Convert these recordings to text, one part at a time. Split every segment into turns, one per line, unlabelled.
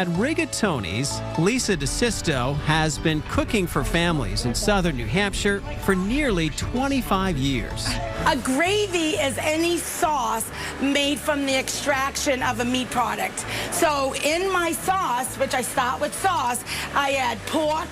At Rigatoni's, Lisa DeSisto has been cooking for families in southern New Hampshire for nearly 25 years.
A gravy is any sauce made from the extraction of a meat product. So in my sauce, which I start with sauce, I add pork,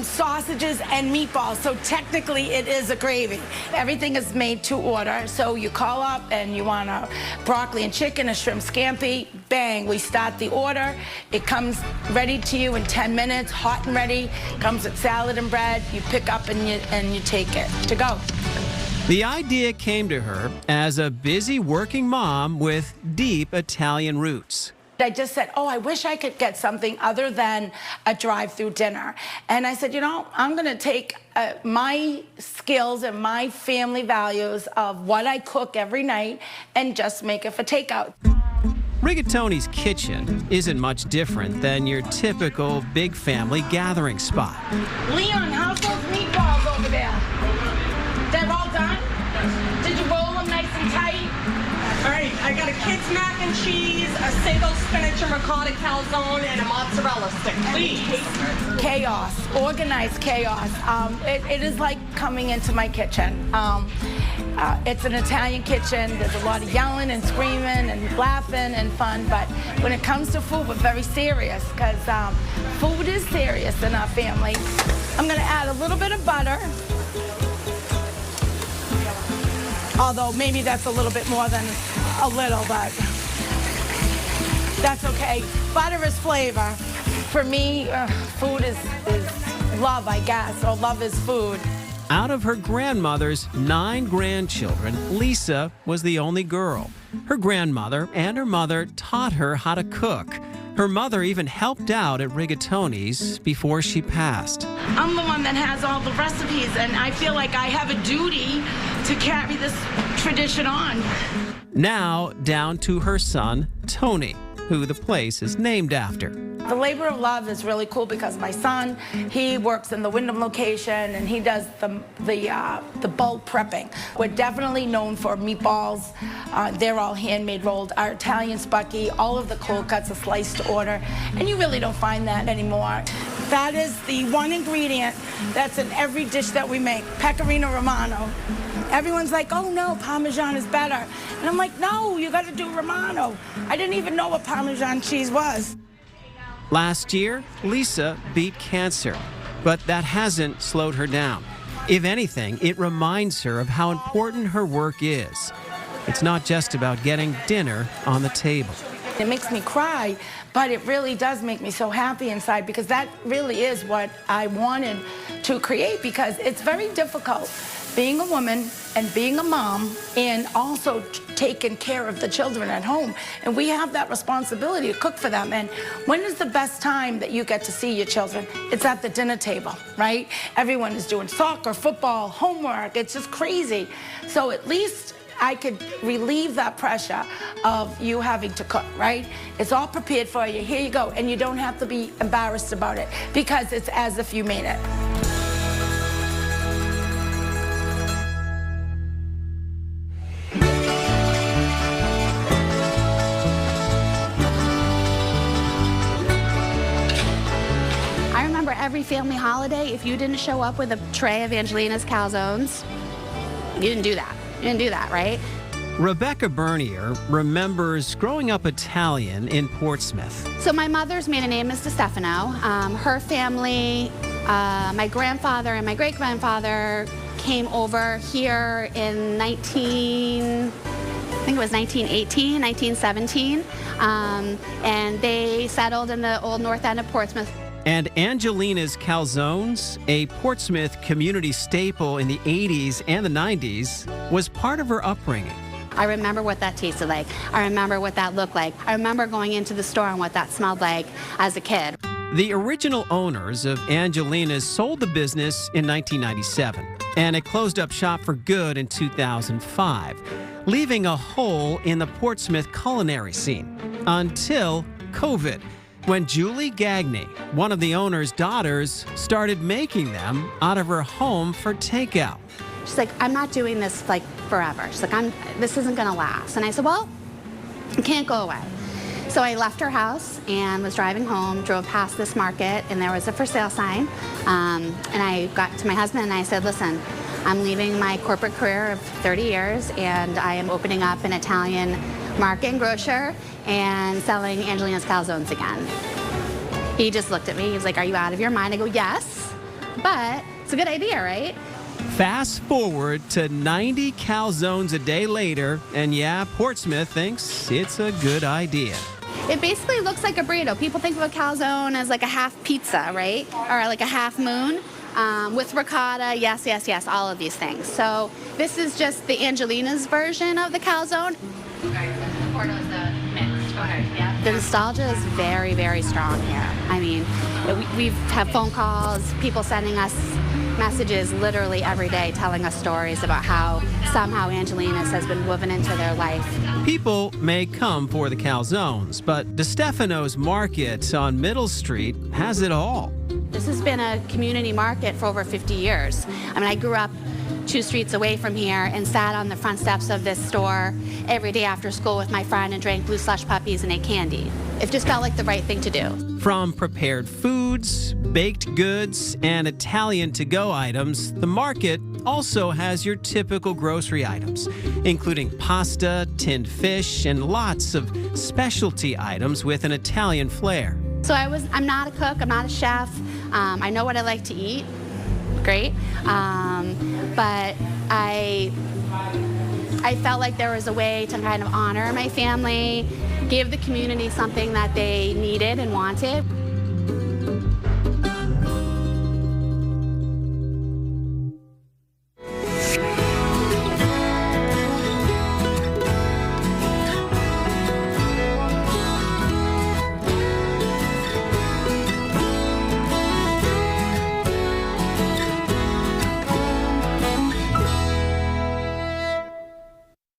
sausages, and meatballs. So technically it is a gravy. Everything is made to order. So you call up and you want a broccoli and chicken, a shrimp scampi, bang, we start the order. It comes ready to you in 10 minutes, hot and ready. Comes with salad and bread. You pick up and you take it to go.
The idea came to her as a busy working mom with deep Italian roots.
I just said, oh, I wish I could get something other than a drive-through dinner. And I said, you know, I'm going to take my skills and my family values of what I cook every night and just make it for takeout.
Rigatoni's kitchen isn't much different than your typical big family gathering spot.
Leon, how's those meatballs over there? They're all done? Did you roll them nice and tight?
All right, I got a kid's mac and cheese, a sago spinach and ricotta calzone, and a mozzarella stick, please.
Chaos, organized chaos. It is like coming into my kitchen. It's an Italian kitchen. There's a lot of yelling and screaming and laughing and fun, but when it comes to food, we're very serious because food is serious in our family. I'm gonna add a little bit of butter. Although maybe that's a little bit more than a little, but that's okay. Butter is flavor. For me, food is love, I guess, or love is food.
Out of her grandmother's 9 grandchildren, Lisa was the only girl. Her grandmother and her mother taught her how to cook. Her mother even helped out at Rigatoni's before she passed.
I'm the one that has all the recipes, and I feel like I have a duty to carry this tradition on.
Now down to her son, Tony, who the place is named after.
The labor of love is really cool because my son, he works in the Wyndham location and he does the bulk prepping. We're definitely known for meatballs. They're all handmade rolled. Our Italian spaghetti, all of the cold cuts are sliced to order, and you really don't find that anymore. That is the one ingredient that's in every dish that we make, Pecorino Romano. Everyone's like, oh no, Parmesan is better. And I'm like, no, you gotta do Romano. I didn't even know what Parmesan cheese was.
Last year, Lisa beat cancer, but that hasn't slowed her down. If anything, it reminds her of how important her work is. It's not just about getting dinner on the table.
It makes me cry, but it really does make me so happy inside because that really is what I wanted to create, because it's very difficult being a woman and being a mom and also taking care of the children at home. And we have that responsibility to cook for them. And when is the best time that you get to see your children? It's at the dinner table, right? Everyone is doing soccer, football, homework. It's just crazy. So at least I could relieve that pressure of you having to cook, right? It's all prepared for you. Here you go. And you don't have to be embarrassed about it because it's as if you made it.
Every family holiday, if you didn't show up with a tray of Angelina's calzones, you didn't do that. You didn't do that, right?
Rebecca Bernier remembers growing up Italian in Portsmouth.
So my mother's maiden name is DeStefano. Her family, my grandfather and my great-grandfather came over here in 1918, 1917, and they settled in the old north end of Portsmouth.
And Angelina's Calzones, a Portsmouth community staple in the 80s and the 90s, was part of her upbringing.
I remember what that tasted like. I remember what that looked like. I remember going into the store and what that smelled like as a kid.
The original owners of Angelina's sold the business in 1997, and it closed up shop for good in 2005, leaving a hole in the Portsmouth culinary scene until COVID, when Julie Gagne, one of the owner's daughters, started making them out of her home for takeout.
She's like, I'm not doing this like forever. She's like, this isn't gonna last. And I said, well, it can't go away. So I left her house and was driving home, drove past this market, and there was a for sale sign. And I got to my husband and I said, listen, I'm leaving my corporate career of 30 years and I am opening up an Italian market and grocer and selling Angelina's calzones again. He just looked at me. He was like, are you out of your mind? I go, yes, but it's a good idea, right?
Fast forward to 90 calzones a day later, and yeah, Portsmouth thinks it's a good idea.
It basically looks like a burrito. People think of a calzone as like a half pizza, right? Or like a half moon with ricotta, yes, all of these things. So this is just the Angelina's version of the calzone. Porto's the mixed. Yeah. The nostalgia is very, very strong here. I mean, we've had phone calls, people sending us messages literally every day telling us stories about how somehow Angelina's has been woven into their life.
People may come for the calzones, but DeStefano's Market on Middle Street has it all.
This has been a community market for over 50 years. I mean, I grew up 2 streets away from here and sat on the front steps of this store every day after school with my friend and drank Blue Slush puppies and ate candy. It just felt like the right thing to do.
From prepared foods, baked goods, and Italian to-go items, the market also has your typical grocery items, including pasta, tinned fish, and lots of specialty items with an Italian flair.
So I'm not a cook, I'm not a chef. I know what I like to eat, great. But I felt like there was a way to kind of honor my family, give the community something that they needed and wanted.